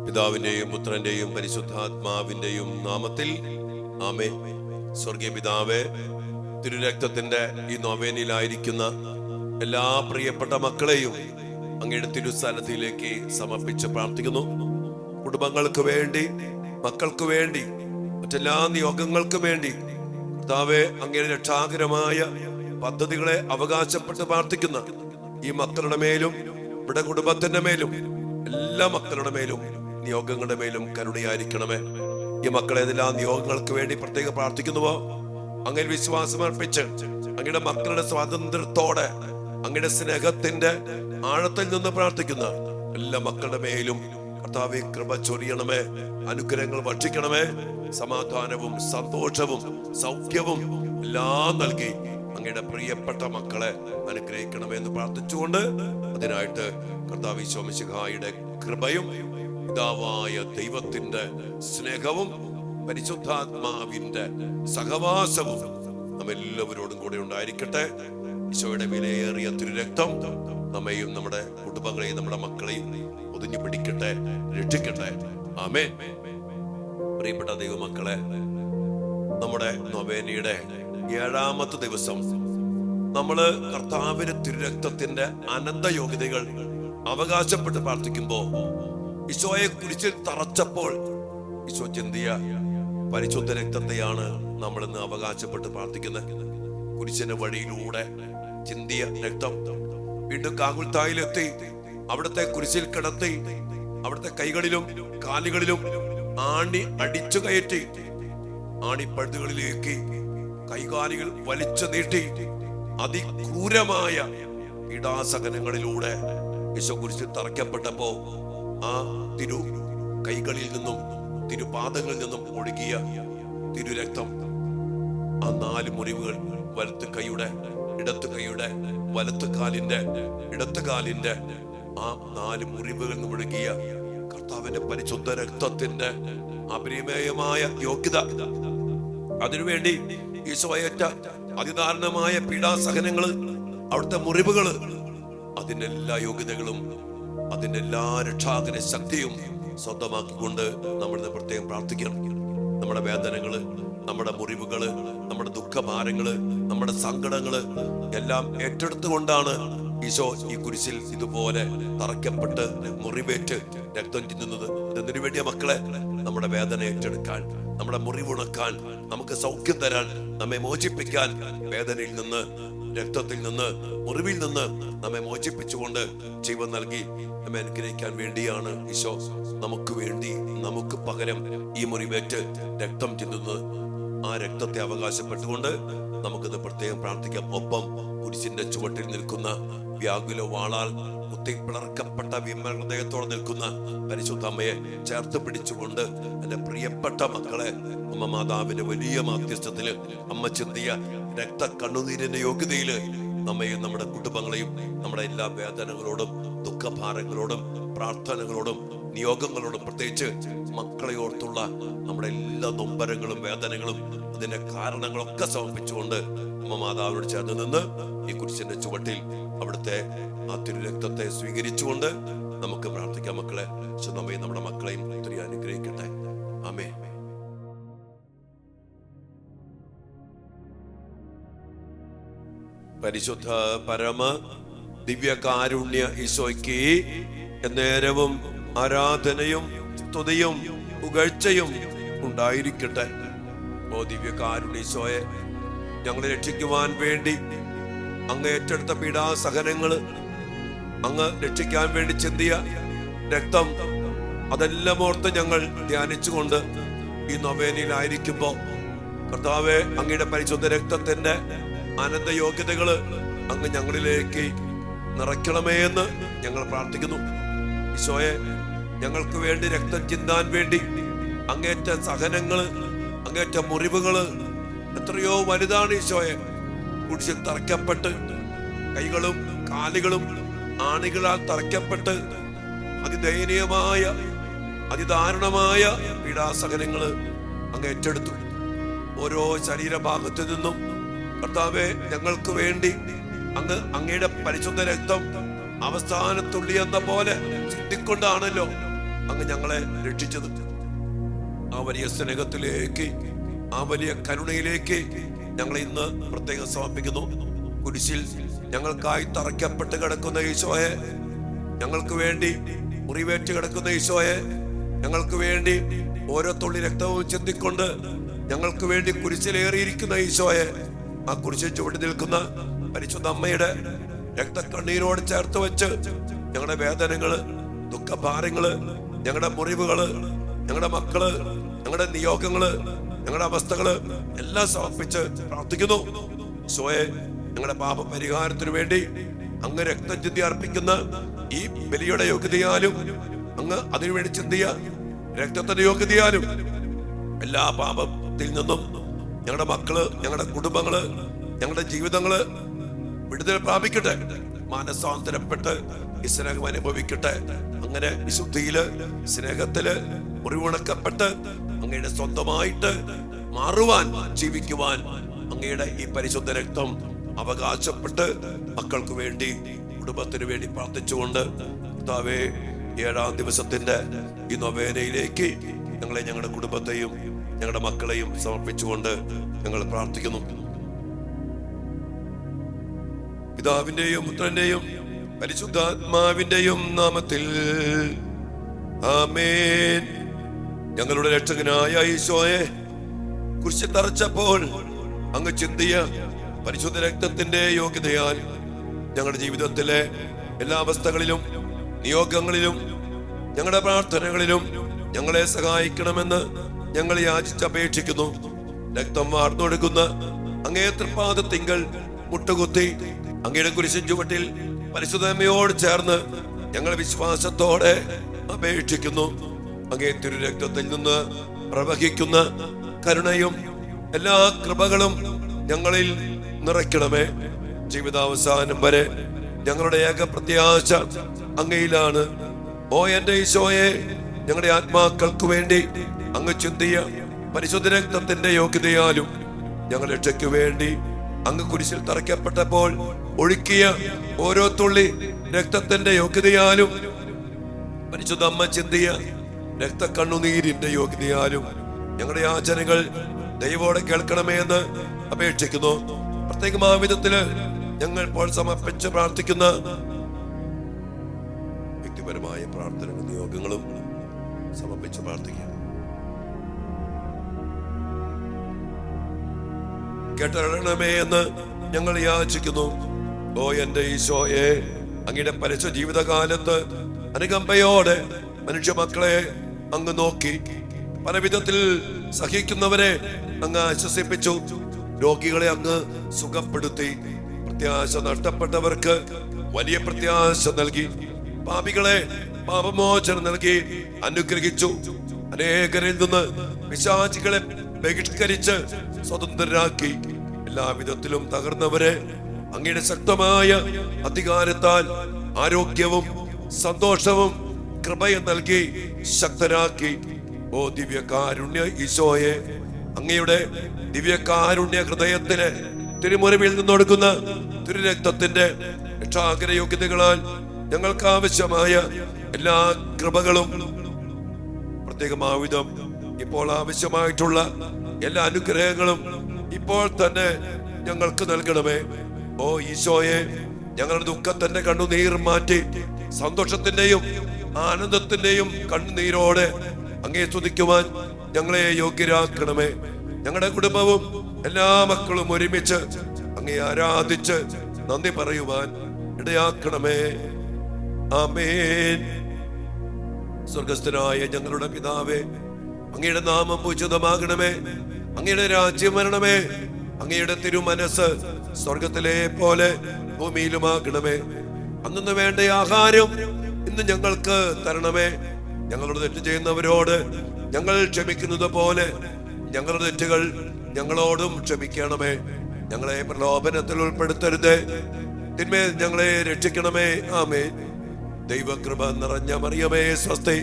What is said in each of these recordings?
പിതാവിന്റെയും പുത്രന്റെയും പരിശുദ്ധാത്മാവിന്റെയും നാമത്തിൽ ആമേൻ. സ്വർഗീയ പിതാവേ, തിരുരക്തത്തിന്റെ ഈ നൊവേനയിലായിരിക്കുന്ന എല്ലാ പ്രിയപ്പെട്ട മക്കളെയും അങ്ങയുടെ തിരുസ്ഥലത്തിലേക്ക് സമർപ്പിച്ച് പ്രാർത്ഥിക്കുന്നു. കുടുംബങ്ങൾക്ക് വേണ്ടി, മക്കൾക്ക് വേണ്ടി, മറ്റെല്ലാ നിയോഗങ്ങൾക്ക് വേണ്ടി കർത്താവേ, അങ്ങയുടെ രക്ഷാകരമായ പദ്ധതികളെ അവകാശപ്പെട്ട് പ്രാർത്ഥിക്കുന്ന ഈ മക്കളുടെ മേലും ഇവിടെ കുടുംബത്തിന്റെ മേലും എല്ലാ മക്കളുടെ മേലും നിയോഗങ്ങളുടെ മേലും കരുണയായിരിക്കണമേ. ഈ മക്കളെ ഏതെല്ലാം നിയോഗങ്ങൾക്ക് വേണ്ടി പ്രത്യേകം പ്രാർത്ഥിക്കുന്നുവോ അങ്ങനെ വിശ്വാസം അർപ്പിച്ച് അങ്ങയുടെ മക്കളുടെ സ്വാതന്ത്ര്യത്തോടെ അങ്ങയുടെ സ്നേഹത്തിന്റെ ആഴത്തിൽ നിന്ന് പ്രാർത്ഥിക്കുന്ന എല്ലാ മക്കളുടെ മേലും കർത്താവേ കൃപ ചൊരിയണമേ, അനുഗ്രഹങ്ങൾ ഭക്ഷിക്കണമേ, സമാധാനവും സന്തോഷവും സൗഖ്യവും എല്ലാം നൽകി അങ്ങയുടെ പ്രിയപ്പെട്ട മക്കളെ അനുഗ്രഹിക്കണമേ എന്ന് പ്രാർത്ഥിച്ചുകൊണ്ട് അതിനായിട്ട് കർത്താവ് ഈശോ മിശിഹായുടെ കൃപയും പിതാവായ ദൈവത്തിന്റെ സ്നേഹവും പരിശുദ്ധാത്മാവിന്റെ സഹവാസവും നമ്മെല്ലാവരോടും കൂടെ ഉണ്ടായിരിക്കട്ടെ. ഈശോയുടെ വിലയേറിയ തിരുരക്തം നമ്മയും നമ്മുടെ കുടുംബങ്ങളെയും നമ്മുടെ മക്കളെയും ഒതുങ്ങി പിടിക്കട്ടെ, രക്ഷിക്കട്ടെ. ആമേൻ. പ്രിയപ്പെട്ട ദൈവമക്കളെ, നമ്മുടെ നൊവേനയുടെ 7ാമത്തെ ദിവസം നമ്മള് കർത്താവിന്റെ തിരുരക്തത്തിന്റെ അനന്ത യോഗ്യതകൾ അവകാശപ്പെട്ട് പ്രാർത്ഥിക്കുമ്പോ ഈശോയെ കുരിശിൽ തറച്ചപ്പോൾ ഈശോ ചിന്തിയ പരിശുദ്ധ രക്തത്തെയാണ് നമ്മൾ ഇന്ന് അവകാശപ്പെട്ട് പ്രാർത്ഥിക്കുന്നത്. കുരിശിന്റെ വഴിയിലൂടെ ചിന്തിയ രക്തം വീണ്ടും കാകുൽത്തായിലെത്തി അവിടുത്തെ കുരിശിൽ കിടത്തി അവിടുത്തെ കൈകളിലും കാലുകളിലും ആണി അടിച്ചു കയറ്റി ആണിപ്പഴുതുകളിലേക്ക് കൈകാലുകൾ വലിച്ചു നീട്ടി അതിക്രൂരമായ പീഡാസഹനങ്ങളിലൂടെ ഈശോ കുരിശിൽ തറയ്ക്കപ്പെട്ടപ്പോ ആ തിരു കൈകളിൽ നിന്നും തിരുപാദങ്ങളിൽ നിന്നും ഒഴുകിയ തിരുരക്തം ആ 4 മുറിവുകൾ, വലത്ത് കൈയുടെ, ഇടത്ത് കൈയുടെ, വലത്ത് കാലിന്റെ, ഇടത്ത് കാലിന്റെ ആ 4 മുറിവുകളിൽ നിന്ന് ഒഴുകിയ കർത്താവിന്റെ പരിശുദ്ധ രക്തത്തിന്റെ അപരിമേയമായ യോഗ്യത, അതിനുവേണ്ടി ഈശോയേറ്റ അതിദാരുണമായ പീഡാസഹനങ്ങള്, അവിടുത്തെ മുറിവുകള്, അതിന്റെ എല്ലാ യോഗ്യതകളും അതിന്റെ എല്ലാ രക്ഷാകര ശക്തിയും സ്വന്തമാക്കിക്കൊണ്ട് നമ്മൾ പ്രത്യേകം പ്രാർത്ഥിക്കണം. നമ്മുടെ വേദനകള്, നമ്മുടെ മുറിവുകള്, നമ്മുടെ ദുഃഖഭാരങ്ങള്, നമ്മുടെ സങ്കടങ്ങള് എല്ലാം ഏറ്റെടുത്തുകൊണ്ടാണ് ഈശോ ഈ കുരിശിൽ ഇതുപോലെ തറയ്ക്കപ്പെട്ട് മുറിവേറ്റ് രക്തം ചിന്തുന്നത്. ഇതിനു വേണ്ടിയ മക്കളെ, നമ്മുടെ വേദന ഏറ്റെടുക്കാൻ, നമ്മുടെ മുറിവുണക്കാൻ, നമുക്ക് സൗഖ്യം തരാൻ, നമ്മെ മോചിപ്പിക്കാൻ, വേദനയിൽ നിന്ന്, രക്തത്തിൽ നിന്ന്, മുറിവിൽ നിന്ന് നമ്മെ മോചിപ്പിച്ചുകൊണ്ട് ജീവൻ നൽകി നമ്മെ അനുഗ്രഹിക്കാൻ വേണ്ടിയാണ് ഈശോ നമുക്ക് വേണ്ടി, നമുക്ക് പകരം ഈ മുറിവേറ്റ് രക്തം ചിന്തുന്നത്. ആ രക്തത്തെ അവകാശപ്പെട്ടുകൊണ്ട് നമുക്കിത് പ്രത്യേകം പ്രാർത്ഥിക്കാം. ഒപ്പം കുരിശിന്റെ ചുവട്ടിൽ നിൽക്കുന്ന വ്യാകുല വാളാൽ കുത്തി പിളർക്കപ്പെട്ട വിമഹൃദയത്തോടെ നിൽക്കുന്ന പരിശുദ്ധ അമ്മയെ ചേർത്ത് പിടിച്ചുകൊണ്ട് എന്റെ പ്രിയപ്പെട്ട മക്കളെ, അമ്മ മാതാവിന്റെ വലിയ മാധ്യസ്ഥത്തില് അമ്മ ചിന്തിയ രക്ത കണ്ണുനീരിന്റെ യോഗ്യതയില് നമ്മയും നമ്മുടെ കുടുംബങ്ങളെയും നമ്മുടെ എല്ലാ വേദനകളോടും ദുഃഖഭാരങ്ങളോടും പ്രാർത്ഥനകളോടും നിയോഗങ്ങളോടും പ്രത്യേകിച്ച് മക്കളെ ഓർത്തുള്ള നമ്മുടെ എല്ലാ നൊമ്പരങ്ങളും വേദനകളും അതിന്റെ കാരണങ്ങളൊക്കെ സമർപ്പിച്ചുകൊണ്ട് അമ്മ മാതാവിനോട് ചേർന്ന് നിന്ന് ഈ കുരിശിന്റെ ചുവട്ടിൽ അവിടുത്തെ ആ തിരുരക്തത്തെ സ്വീകരിച്ചുകൊണ്ട് നമുക്ക് പ്രാർത്ഥിക്കാം. മക്കളെ, നമ്മയും നമ്മുടെ മക്കളെയും ഒത്തിരി അനുഗ്രഹിക്കട്ടെ. ആമേൻ. പരിശുദ്ധ പരമ ദിവ്യകാരുണ്യ ഈശോയ്ക്ക് എന്നേരവും ആരാധനയും സ്തുതിയും പുകഴ്ചയും ഉണ്ടായിരിക്കട്ടെ. ഓ ദിവ്യകാരുണ്യ ഈശോയെ, ഞങ്ങളെ രക്ഷിക്കുവാൻ വേണ്ടി അങ്ങ് ഏറ്റെടുത്ത പീഡാസഹനങ്ങള്, അങ്ങ് രക്ഷിക്കാൻ വേണ്ടി ചിന്തിയ രക്തം, അതെല്ലാം ഓർത്ത് ഞങ്ങൾ ധ്യാനിച്ചുകൊണ്ട് ഈ നൊവേനയിലായിരിക്കുമ്പോ കർത്താവെ, അങ്ങയുടെ പരിശുദ്ധ രക്തത്തിന്റെ അനന്ത യോഗ്യതകള് അങ്ങ് ഞങ്ങളിലേക്ക് നിറയ്ക്കണമേ എന്ന് ഞങ്ങൾ പ്രാർത്ഥിക്കുന്നു. ഈശോയെ, ഞങ്ങൾക്ക് വേണ്ടി രക്തം ചിന്താൻ വേണ്ടി അങ്ങേറ്റ സഹനങ്ങള്, അങ്ങേറ്റ മുറിവുകള് എത്രയോ വലുതാണ് ഈശോയെ. കുരിശിൽ തറയ്ക്കപ്പെട്ട് കൈകളും കാലുകളും ആണികളാൽ തറയ്ക്കപ്പെട്ട് അതിദയനീയമായ അതിദാരുണമായ പീഡാസഹനങ്ങള് അങ്ങ് ഏറ്റെടുത്തു. ഓരോ ശരീരഭാഗത്തു നിന്നും കർത്താവെ, ഞങ്ങൾക്ക് വേണ്ടി അങ്ങയുടെ പരിശുദ്ധ രക്തം അവസാന തുള്ളി എന്ന പോലെ ചിന്തിക്കൊണ്ടാണല്ലോ അങ്ങ് ഞങ്ങളെ രക്ഷിച്ചത്. ആ വലിയ സ്നേഹത്തിലേക്ക്, ആ വലിയ കരുണയിലേക്ക് ഞങ്ങളെ ഇന്ന് പ്രത്യേകം സമർപ്പിക്കുന്നു. കുരിശിൽ ഞങ്ങൾക്കായി തറയ്ക്കപ്പെട്ട് കിടക്കുന്ന ഈശോയെ, ഞങ്ങൾക്ക് വേണ്ടി മുറിവേറ്റ് കിടക്കുന്ന ഈശോയെ, ഞങ്ങൾക്ക് വേണ്ടി ഓരോ തുള്ളി രക്തവും ചിന്തിക്കൊണ്ട് ഞങ്ങൾക്ക് വേണ്ടി കുരിശിലേറിയിരിക്കുന്ന ഈശോയെ, ആ കുരിശിൽ ചുവടി നിൽക്കുന്ന പരിശുദ്ധ അമ്മയുടെ രക്തക്കണ്ണീരോട് ചേർത്ത് വെച്ച് ഞങ്ങളുടെ വേദനകള്, ദുഃഖഭാരങ്ങള്, ഞങ്ങളുടെ മുറിവുകള്, ഞങ്ങളുടെ മക്കള്, ഞങ്ങളുടെ നിയോഗങ്ങള്, ഞങ്ങളുടെ അവസ്ഥകള് എല്ലാം സമർപ്പിച്ച് പ്രാർത്ഥിക്കുന്നു. ഈശോയെ, ഞങ്ങളുടെ പാപ പരിഹാരത്തിനു വേണ്ടി അങ്ങ് രക്തം ചിന്തി അർപ്പിക്കുന്ന ഈ ബലിയുടെ യോഗ്യതയാലും, അങ്ങ് അതിനുവേണ്ടി ചിന്തിയ രക്തത്തിന്റെ യോഗ്യതയാലും എല്ലാ പാപത്തിൽ നിന്നും ഞങ്ങളുടെ മക്കള്, ഞങ്ങളുടെ കുടുംബങ്ങള്, ഞങ്ങളുടെ ജീവിതങ്ങള് വിടുതൽ പ്രാപിക്കട്ടെ. മാനസാന്തരപ്പെട്ട് ഈ സ്നേഹം അനുഭവിക്കട്ടെ. അങ്ങനെ വിശുദ്ധിയില്, സ്നേഹത്തില് മുറിവുണക്കപ്പെട്ട് അങ്ങയുടെ സ്വന്തമായിട്ട് മാറുവാൻ, ജീവിക്കുവാൻ അങ്ങയുടെ ഈ പരിശുദ്ധ രക്തം അവകാശപ്പെട്ട് മക്കൾക്ക് വേണ്ടി, കുടുംബത്തിന് വേണ്ടി പ്രാർത്ഥിച്ചുകൊണ്ട് കർത്താവേ, 7-ാം ദിവസത്തിന്റെ ഈ നൊവേനയിലേക്ക് ഞങ്ങളെ, ഞങ്ങളുടെ കുടുംബത്തെയും ഞങ്ങളുടെ മക്കളെയും സമർപ്പിച്ചുകൊണ്ട് ഞങ്ങൾ പ്രാർത്ഥിക്കുന്നു. പിതാവിന്റെയും പുത്രന്റെയും പരിശുദ്ധാത്മാവിന്റെയും നാമത്തിൽ ആമേൻ. ഞങ്ങളുടെ രക്ഷകനായ ഈശോയെ, കുരിശിൽ തറച്ചപ്പോൾ അങ്ങ് ചിന്തിയ പരിശുദ്ധ രക്തത്തിന്റെ യോഗ്യതയാൽ ഞങ്ങളുടെ ജീവിതത്തിലെ എല്ലാ അവസ്ഥകളിലും, നിയോഗങ്ങളിലും, ഞങ്ങളുടെ പ്രാർത്ഥനകളിലും ഞങ്ങളെ സഹായിക്കണമെന്ന് ഞങ്ങൾ യാചിച്ചപേക്ഷിക്കുന്നു. രക്തം വാർന്നൊഴുകുന്ന അങ്ങേ തൃപ്പാദത്തിങ്കൽ മുട്ടുകുത്തി അങ്ങയുടെ കുരിശിൻ ചുവട്ടിൽ പരിശുദ്ധമ്മയോട് ചേർന്ന് ഞങ്ങൾ വിശ്വാസത്തോടെ അപേക്ഷിക്കുന്നു. അങ്ങേ തിരു രക്തത്തിൽ നിന്ന് പ്രവഹിക്കുന്ന കരുണയും എല്ലാ കൃപകളും ഞങ്ങളിൽ നിറയ്ക്കണമേ. ജീവിതാവസാനം വരെ ഞങ്ങളുടെ ഏക പ്രത്യാശ അങ്ങയിലാണ്. ഓ എന്റെ ഈശോയെ, ഞങ്ങളുടെ ആത്മാക്കൾക്ക് വേണ്ടി അങ്ങ് ചിന്തിയ പരിശുദ്ധ രക്തത്തിന്റെ യോഗ്യതയാലും ഞങ്ങൾ രക്ഷയ്ക്ക് വേണ്ടി അങ്ങ് കുരിശിൽ തറയ്ക്കപ്പെട്ടപ്പോൾ ഒഴുക്കിയ ഓരോ തുള്ളി രക്തത്തിന്റെ യോഗ്യതയാലും പരിശുദ്ധ അമ്മ ചിന്തിയ രക്തക്കണ്ണുനീരിന്റെ യോഗ്യതയാലും ഞങ്ങളുടെ യാചനകൾ ദൈവോടെ കേൾക്കണമേ എന്ന് അപേക്ഷിക്കുന്നു. പ്രത്യേകം ആ വിധത്തില് ഞങ്ങൾ ഇപ്പോൾ സമർപ്പിച്ച് പ്രാർത്ഥിക്കുന്ന വ്യക്തിപരമായ പ്രാർത്ഥനകളും നിയോഗങ്ങളും സമർപ്പിച്ച് പ്രാർത്ഥിക്കുക. കേട്ടറിയണമേ എന്ന് ഞങ്ങൾ യാചിക്കുന്നു. ഓ എന്റെ ഈശോയെ, അങ്ങയുടെ പരിശുദ്ധ ജീവിതകാലത്ത് അനുകമ്പയോടെ മനുഷ്യ മക്കളെ അങ്ങ് നോക്കി, പല വിധത്തിൽ സഹിക്കുന്നവരെ അങ്ങ് ആശ്വസിപ്പിച്ചു, രോഗികളെ അങ്ങ് സുഖപ്പെടുത്തി, പ്രത്യാശ നഷ്ടപ്പെട്ടവർക്ക് വലിയ പ്രത്യാശ നൽകി, പാപികളെ പാപമോചനം നൽകി അനുഗ്രഹിച്ചു. അനേകരിൽ നിന്ന് പിശാചികളെ ബഹിഷ്കരിച്ച് സ്വതന്ത്രരാക്കി. എല്ലാവിധത്തിലും തകർന്നവരെ അങ്ങയുടെ ശക്തമായ അധികാരത്താൽ ആരോഗ്യവും സന്തോഷവും കൃപയും നൽകി ശക്തരാക്കി. ഓ ദിവ്യകാരുണ്യ ഈശോയെ, അങ്ങയുടെ ദിവ്യകാരുണ്യ ഹൃദയത്തിലെ തിരുമുറിവിൽ നിന്നൊടുക്കുന്ന തിരുരക്തത്തിന്റെ രക്ഷാകര യോഗ്യതകളാൽ ഞങ്ങൾക്ക് ആവശ്യമായ എല്ലാ കൃപകളും, പ്രത്യേകമാവിധം ഇപ്പോൾ ആവശ്യമായിട്ടുള്ള എല്ലാ അനുഗ്രഹങ്ങളും ഇപ്പോൾ തന്നെ ഞങ്ങൾക്ക് നൽകണമേ. ഓ ഈശോയെ, ഞങ്ങളുടെ ദുഃഖത്തിന്റെ കണ്ണുനീർ മാറ്റി സന്തോഷത്തിന്റെയും ആനന്ദത്തിന്റെയും കണ്ണുനീരോടെ അങ്ങേ സ്തുതിക്കുവാൻ ഞങ്ങളെ യോഗ്യരാക്കണമേ. ഞങ്ങളുടെ കുടുംബവും എല്ലാ മക്കളും ഒരുമിച്ച് അങ്ങേ ആരാധിച്ച് നന്ദി പറയുവാൻ ഇടയാക്കണമേ. ആമേൻ. സ്വർഗസ്ഥനായ ഞങ്ങളുടെ പിതാവേ, അങ്ങയുടെ നാമം പൂജിതമാകണമേ. അങ്ങയുടെ രാജ്യം വരണമേ. അങ്ങയുടെ തിരുമനസ് സ്വർഗത്തിലെ പോലെ ഭൂമിയിലുമാകണമേ. അന്നു വേണ്ട ആഹാരം ഇന്ന് ഞങ്ങൾക്ക് തരണമേ. ഞങ്ങളോട് തെറ്റ് ചെയ്യുന്നവരോട് ഞങ്ങൾ ക്ഷമിക്കുന്നത് പോലെ ഞങ്ങളുടെ തെറ്റുകൾ ഞങ്ങളോടും ക്ഷമിക്കണമേ. ഞങ്ങളെ പ്രലോഭനത്തിൽ ഉൾപ്പെടുത്തരുത്, തിന്മേൽ ഞങ്ങളെ രക്ഷിക്കണമേ. ആമേൻ. ദൈവകൃപ നിറഞ്ഞ മറിയമേ സ്വസ്തി,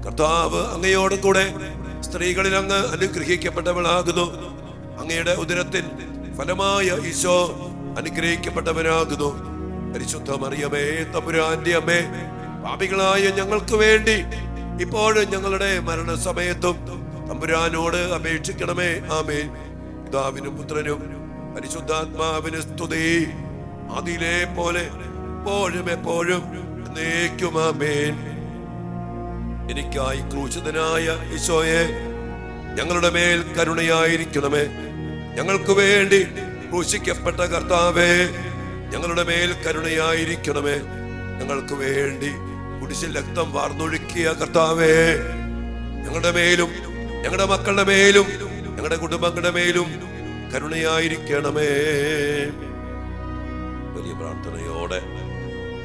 കർത്താവ് അങ്ങയോടും കൂടെ സ്ത്രീകളിൽ അങ്ങ് അനുഗ്രഹിക്കപ്പെട്ടവളാകുന്നു. അങ്ങയുടെ ഉദരത്തിൻ ഫലമായ ഈശോ അനുഗ്രഹിക്കപ്പെട്ടവനാകുന്നു. പരിശുദ്ധ മറിയമേ, തമ്പുരാന്റെ അമ്മേ, പാപികളായ ഞങ്ങൾക്ക് വേണ്ടി ഇപ്പോഴും ഞങ്ങളുടെ മരണസമയത്തും തമ്പുരാനോട് അപേക്ഷിക്കണമേ. ആമേൻ. പിതാവിനും പുത്രനും പരിശുദ്ധാത്മാവിന് സ്തുതി, അതിലെ പോലെ എപ്പോഴും എപ്പോഴും എന്നേക്കും. ആമേൻ. എനിക്കായി ക്രൂശിതനായ ഈശോയെ, ഞങ്ങളുടെ മേൽ കരുണയായിരിക്കണമേ. ഞങ്ങൾക്ക് വേണ്ടി ക്രൂശിക്കപ്പെട്ട കർത്താവേ, ഞങ്ങളുടെ മേൽ കരുണയായിരിക്കണമേ. ഞങ്ങൾക്ക് വേണ്ടി കുരിശിൽ രക്തം വാർന്നൊഴുക്കിയ കർത്താവേ, ഞങ്ങളുടെ മേലും ഞങ്ങളുടെ മക്കളുടെ മേലും ഞങ്ങളുടെ കുടുംബങ്ങളുടെ മേലും കരുണയായിരിക്കണമേ. വലിയ പ്രാർത്ഥനയോടെ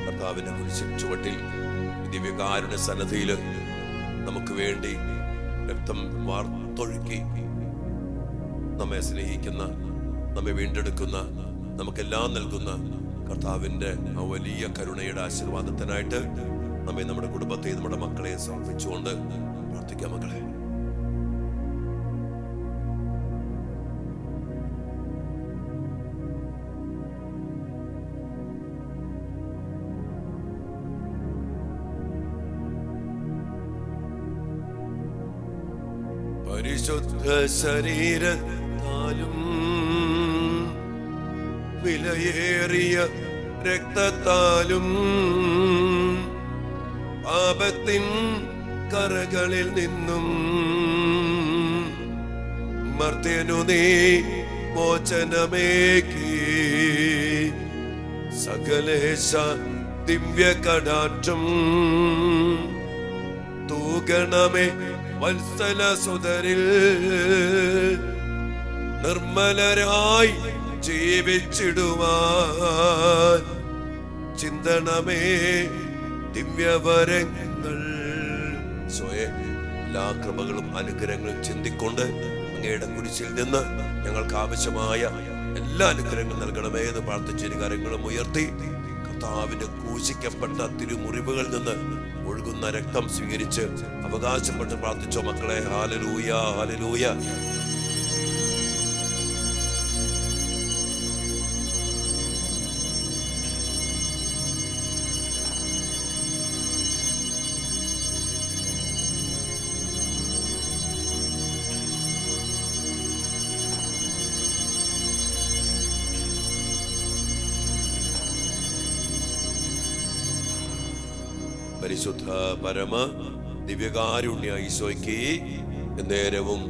കർത്താവിന്റെ കുരിശിൻ ചുവട്ടിൽ ദിവ്യകാരുണ്യ സന്നിധിയില് നമുക്ക് വേണ്ടി രക്തം വാർത്തൊഴുക്കി നമ്മെ സ്നേഹിക്കുന്ന, നമ്മെ വീണ്ടെടുക്കുന്ന, നമുക്കെല്ലാം നൽകുന്ന കർത്താവിന്റെ ആ വലിയ കരുണയുടെ ആശീർവാദത്തിനായിട്ട് നമ്മെ, നമ്മുടെ കുടുംബത്തെ, നമ്മുടെ മക്കളെ സമർപ്പിച്ചുകൊണ്ട് പ്രാർത്ഥിക്കാം. മക്കളെ, പരിശുദ്ധ ശരീരത്താലും വിലയേറിയ രക്തത്താലും പാപത്തിൻ കറകളിൽ നിന്നും മർത്യനു നീ മോചനമേകി. സകലേശ ദിവ്യ കടാക്ഷം തൂകണമേ വത്സല സുതരിൽ. നിർമ്മലരായി ജീവിച്ചിടുവാൻ ചിന്തണമേ ദിവ്യവരങ്ങൾ. സ്വയം എല്ലാ കൃപകളും അനുഗ്രഹങ്ങളും ചിന്തിക്കൊണ്ട് അങ്ങയുടെ കുരിശിൽ നിന്ന് ഞങ്ങൾക്ക് ആവശ്യമായ എല്ലാ അനുഗ്രഹങ്ങളും നൽകണമേ എന്ന് പ്രാർത്ഥിച്ചിരി കരങ്ങളും ഉയർത്തി കർത്താവിന്റെ ക്രൂശിക്കപ്പെട്ട തിരുമുറിവുകളിൽ നിന്ന് ഒഴുകുന്ന രക്തം സ്വീകരിച്ച് അവകാശപ്പെട്ട് പ്രാർത്ഥിച്ചോ മക്കളെ. Hallelujah, hallelujah. പരിശുദ്ധ പരമ ദിവ്യകാരുണ്യ ഈശോയ്ക്ക് നേരവും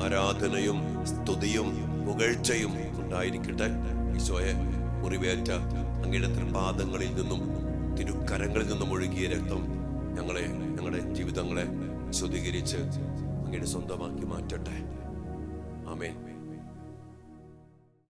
ആരാധനയും സ്തുതിയും പുകഴ്ചയും ഉണ്ടായിരിക്കട്ടെ. ഈശോയെ, മുറിവേറ്റ അങ്ങയുടെ തൃപാദങ്ങളിൽ നിന്നും തിരുക്കരങ്ങളിൽ നിന്നും ഒഴുകിയ രക്തം ഞങ്ങളെ, ഞങ്ങളുടെ ജീവിതങ്ങളെ ശുദ്ധീകരിച്ച് അങ്ങയുടെ സ്വന്തമാക്കി മാറ്റട്ടെ. ആമേൻ.